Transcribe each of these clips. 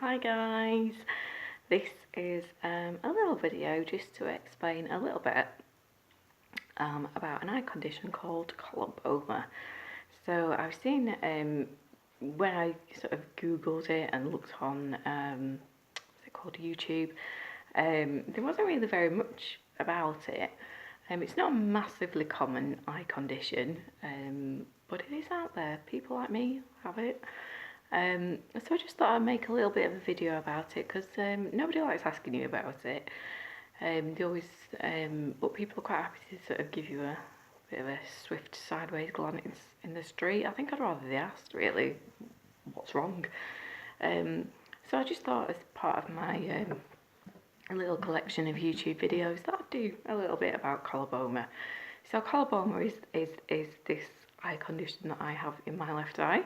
Hi guys, this is a little video just to explain a little bit about an eye condition called Colaboma. So I've seen when I sort of googled it and looked on what's it called, YouTube, there wasn't really very much about it. It's not a massively common eye condition, but it is out there. People like me have it. So I just thought I'd make a little bit of a video about it because nobody likes asking you about it. They always, but people are quite happy to sort of give you a bit of a swift sideways glance in the street. I think I'd rather they asked really what's wrong. So I just thought as part of my little collection of YouTube videos that I'd do a little bit about Colaboma. So Colaboma is this eye condition that I have in my left eye.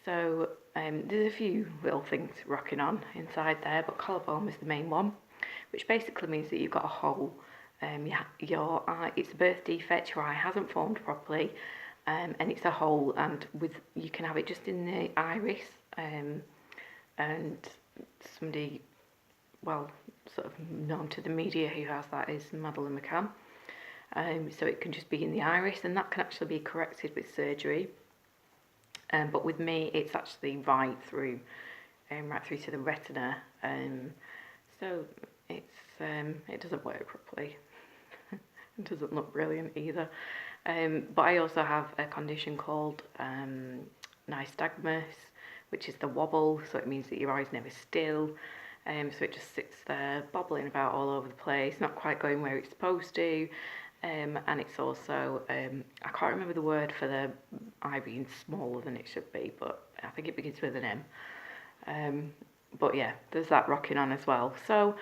So there's a few little things rocking on inside there, but Colaboma is the main one, which basically means that you've got a hole. Your eye, it's a birth defect, your eye hasn't formed properly, and it's a hole, and you can have it just in the iris, and somebody, well, sort of known to the media who has that is Madeline McCann. So it can just be in the iris, and that can actually be corrected with surgery. But with me, it's actually right through to the retina. So it doesn't work properly. It doesn't look brilliant either. But I also have a condition called nystagmus, which is the wobble. So it means that your eye's never still. So it just sits there bobbling about all over the place, not quite going where it's supposed to. And it's also, I can't remember the word for the eye being smaller than it should be, but I think it begins with an M. But yeah, there's that rocking on as well. So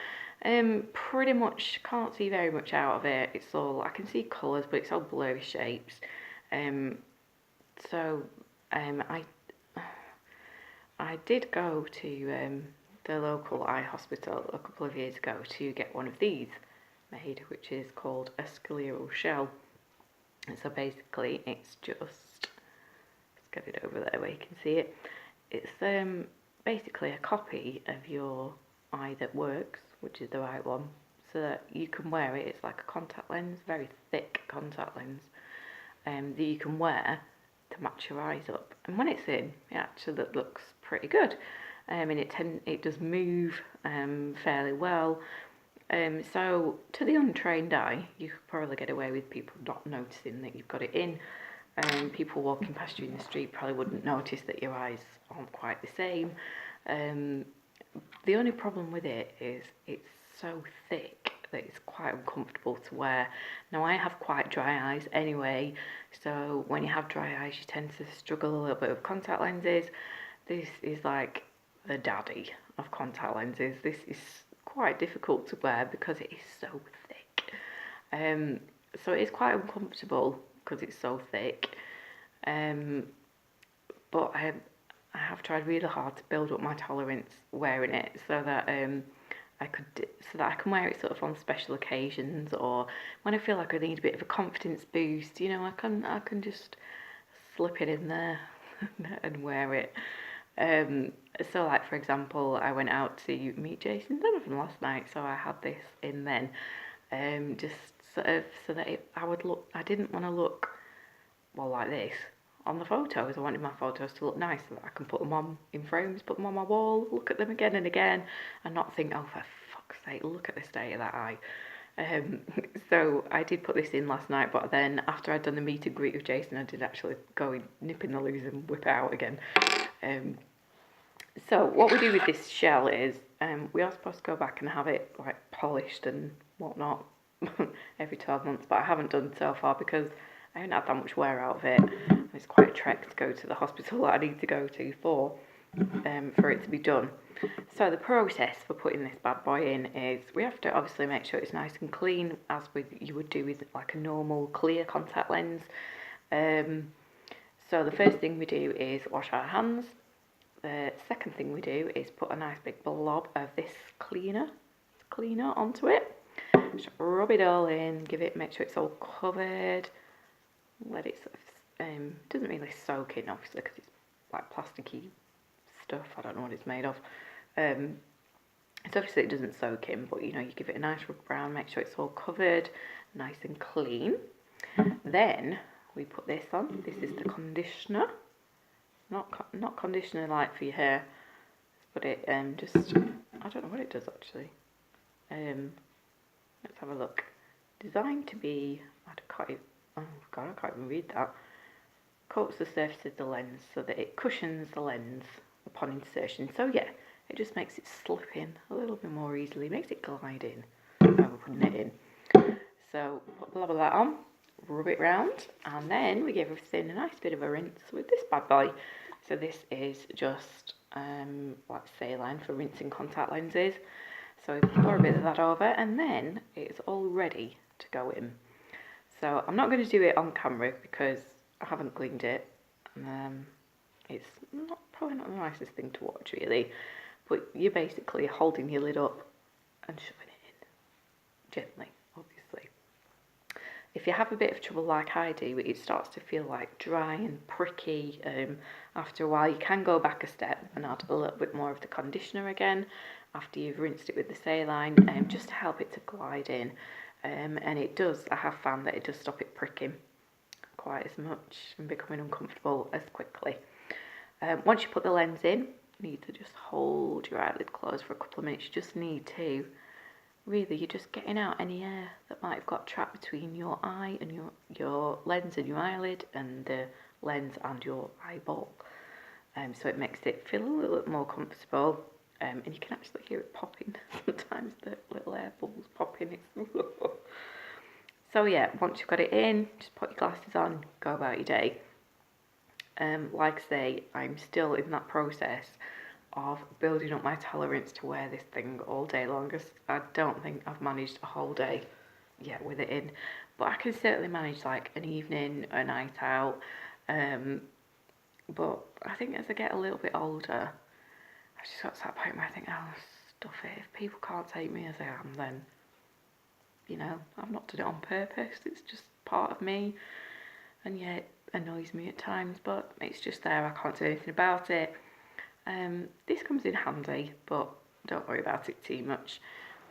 pretty much can't see very much out of it. It's all, I can see colours, but it's all blurry shapes. So I did go to the local eye hospital a couple of years ago to get one of these made, which is called a scleral shell. And so basically it's just, let's get it over there where you can see it. It's basically a copy of your eye that works, which is the right one, so that you can wear it. It's like a contact lens, very thick contact lens, that you can wear to match your eyes up. And when it's in, it actually looks pretty good. And it does move fairly well. So to the untrained eye, you could probably get away with people not noticing that you've got it in. People walking past you in the street probably wouldn't notice that your eyes aren't quite the same. The only problem with it is it's so thick that it's quite uncomfortable to wear. Now I have quite dry eyes anyway, so when you have dry eyes you tend to struggle a little bit with contact lenses. This is like the daddy of contact lenses. This is quite difficult to wear because it is so thick. So it is quite uncomfortable because it's so thick. But I have tried really hard to build up my tolerance wearing it so that I can wear it sort of on special occasions, or when I feel like I need a bit of a confidence boost. You know, I can just slip it in there and wear it. So like for example, I went out to meet Jason Donovan last night, so I had this in then, just sort of so that I didn't want to look, well, like this on the photos. I wanted my photos to look nice so that I can put them on in frames, put them on my wall, look at them again and again, and not think, oh for fuck's sake, look at the state of that eye. So I did put this in last night, but then after I'd done the meet and greet with Jason, I did actually go and nip in the loos and whip it out again. So what we do with this shell is we are supposed to go back and have it like polished and whatnot every 12 months, but I haven't done so far because I haven't had that much wear out of it. It's quite a trek to go to the hospital that I need to go to for it to be done. So the process for putting this bad boy in is we have to obviously make sure it's nice and clean, as you would do with like a normal clear contact lens. So the first thing we do is wash our hands. The second thing we do is put a nice big blob of this cleaner onto it. Just rub it all in, make sure it's all covered. Let it sort of, doesn't really soak in obviously because it's like plasticky stuff. I don't know what it's made of, So obviously it doesn't soak in, but you know, you give it a nice rub around, make sure it's all covered, nice and clean. Then we put this on. This is the conditioner, not conditioner like for your hair, but it just, I don't know what it does actually. Let's have a look. Designed to be, oh god, I can't even read that. Coats the surface of the lens so that it cushions the lens upon insertion. So yeah, it just makes it slip in a little bit more easily, makes it glide in when we're putting it in. So put blah blah that on, rub it round, and then we give everything a nice bit of a rinse with this bad boy. So this is just like saline for rinsing contact lenses. So we pour a bit of that over, and then it's all ready to go in. So I'm not going to do it on camera because I haven't cleaned it. It's probably not the nicest thing to watch really, but you're basically holding your lid up and shoving it in, gently, obviously. If you have a bit of trouble like I do, it starts to feel like dry and pricky after a while, you can go back a step and add a little bit more of the conditioner again after you've rinsed it with the saline, just to help it to glide in. And it does, I have found that it does stop it pricking quite as much and becoming uncomfortable as quickly. Once you put the lens in, you need to just hold your eyelid closed for a couple of minutes. You just need to, really, you're just getting out any air that might have got trapped between your eye and your lens and your eyelid, and the lens and your eyeball. So it makes it feel a little bit more comfortable. And you can actually hear it popping. Sometimes the little air bubbles popping. So yeah, once you've got it in, just put your glasses on, go about your day. Like I say, I'm still in that process of building up my tolerance to wear this thing all day long. I don't think I've managed a whole day yet with it in, but I can certainly manage like an evening, a night out. But I think as I get a little bit older, I just got to that point where I think, oh, stuff it. If people can't take me as I am, then, you know, I've not done it on purpose. It's just part of me. And yeah, it annoys me at times, but it's just there. I can't do anything about it. This comes in handy, but don't worry about it too much.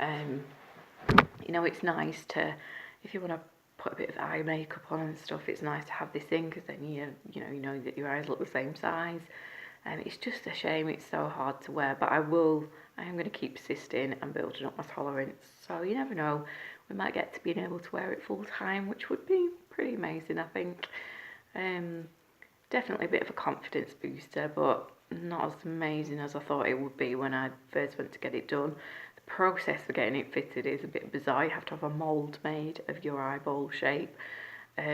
You know, it's nice to, if you want to put a bit of eye makeup on and stuff, it's nice to have this in, because then you know that your eyes look the same size. It's just a shame it's so hard to wear, but I am going to keep persisting and building up my tolerance. So you never know, we might get to being able to wear it full time, which would be pretty amazing, I think. Definitely a bit of a confidence booster, but not as amazing as I thought it would be when I first went to get it done. The process for getting it fitted is a bit bizarre. You have to have a mould made of your eyeball shape.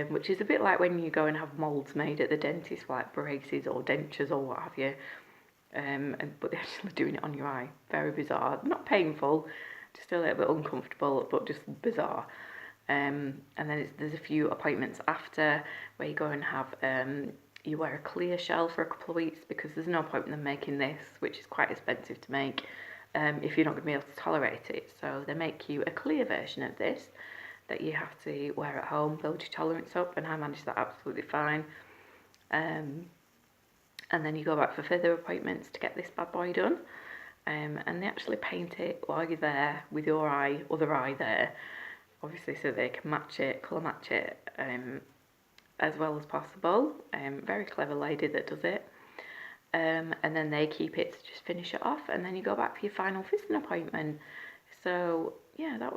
Which is a bit like when you go and have moulds made at the dentist for like braces or dentures or what have you. But they're actually doing it on your eye. Very bizarre. Not painful, just a little bit uncomfortable, but just bizarre. And then there's a few appointments after where you go and have, you wear a clear shell for a couple of weeks, because there's no point in them making this, which is quite expensive to make, if you're not going to be able to tolerate it. So they make you a clear version of this that you have to wear at home, build your tolerance up, and I managed that absolutely fine. And then you go back for further appointments to get this bad boy done. And they actually paint it while you're there with your other eye there, obviously, so they can match it, colour match it as well as possible. Very clever lady that does it. And then they keep it to just finish it off, and then you go back for your final fitting appointment. So yeah, it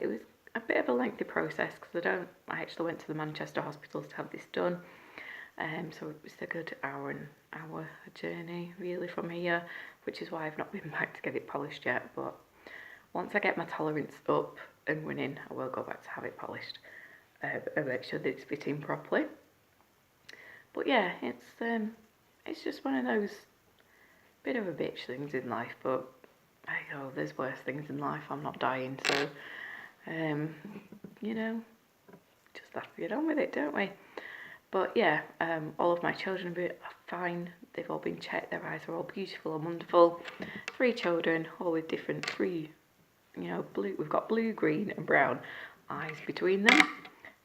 was a bit of a lengthy process, because I actually went to the Manchester hospitals to have this done. So it was a good hour journey really from here, which is why I've not been back to get it polished yet. But once I get my tolerance up and running, I will go back to have it polished and make sure that it's fitting properly. But yeah, it's just one of those bit of a bitch things in life, but hey ho, there's worse things in life. I'm not dying, so you know, just have to get on with it, don't we? But yeah, all of my children are fine. They've all been checked. Their eyes are all beautiful and wonderful. 3 children, all with different blue. We've got blue, green, and brown eyes between them,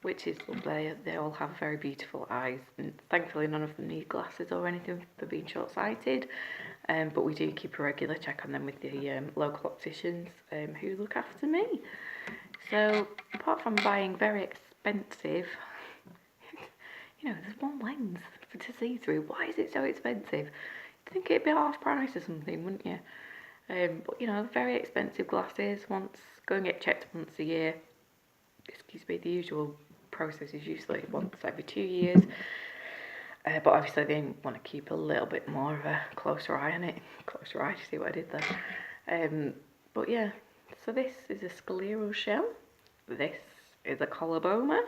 which is lovely. They all have very beautiful eyes, and thankfully none of them need glasses or anything for being short-sighted. but we do keep a regular check on them with the local opticians who look after me. So apart from buying very expensive, you know, there's one lens to see through. Why is it so expensive? You'd think it'd be half price or something, wouldn't you? But you know, very expensive glasses. Go and get checked once a year. Excuse me, the usual process is usually once every 2 years. But obviously they want to keep a little bit more of a closer eye on it. Closer eye, see what I did there. But yeah, so this is a scleral shell. This is a Colaboma.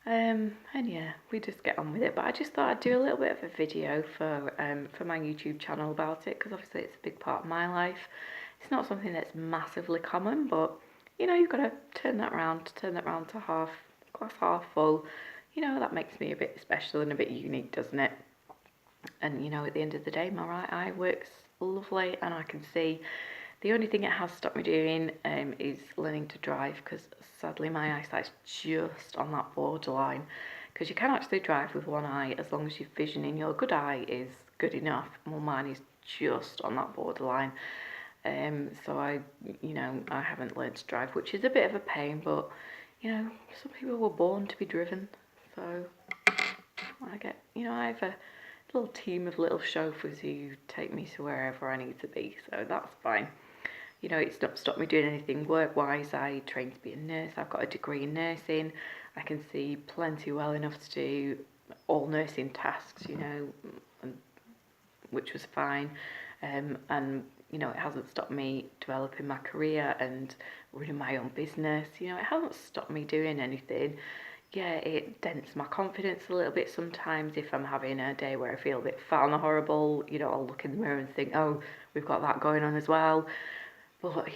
And yeah, we just get on with it. But I just thought I'd do a little bit of a video for my YouTube channel about it, because obviously it's a big part of my life. It's not something that's massively common, but you know, you've got to turn that round to glass half full. You know, that makes me a bit special and a bit unique, doesn't it? And you know, at the end of the day, my right eye works lovely, and I can see. The only thing it has stopped me doing is learning to drive, because sadly my eyesight's just on that borderline. Because you can actually drive with one eye as long as your vision in your good eye is good enough. Well, mine is just on that borderline. So I haven't learned to drive, which is a bit of a pain, but you know, some people were born to be driven. So I have a little team of little chauffeurs who take me to wherever I need to be, so that's fine. You know, it's not stopped me doing anything work-wise. I trained to be a nurse. I've got a degree in nursing. I can see plenty well enough to do all nursing tasks, you know, which was fine. And, you know, it hasn't stopped me developing my career and running my own business. You know, it hasn't stopped me doing anything. Yeah, it dents my confidence a little bit sometimes if I'm having a day where I feel a bit fat and horrible. You know, I'll look in the mirror and think, oh, we've got that going on as well. But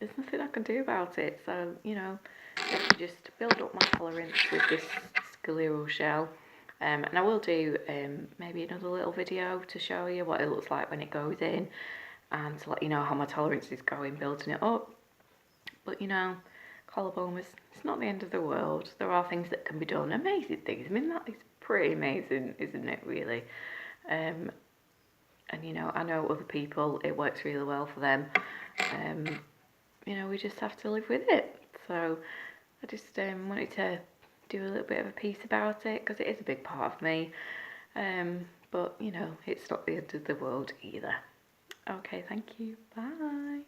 there's nothing I can do about it. So, you know, I have to just build up my tolerance with this scleral shell. And I will do maybe another little video to show you what it looks like when it goes in, and to let you know how my tolerance is going, building it up. But, you know, Colabomas, it's not the end of the world. There are things that can be done, amazing things. I mean, that is pretty amazing, isn't it, really? And you know, I know other people, it works really well for them. You know, we just have to live with it. So I just wanted to do a little bit of a piece about it, because it is a big part of me. But you know, it's not the end of the world either. Okay, thank you. Bye.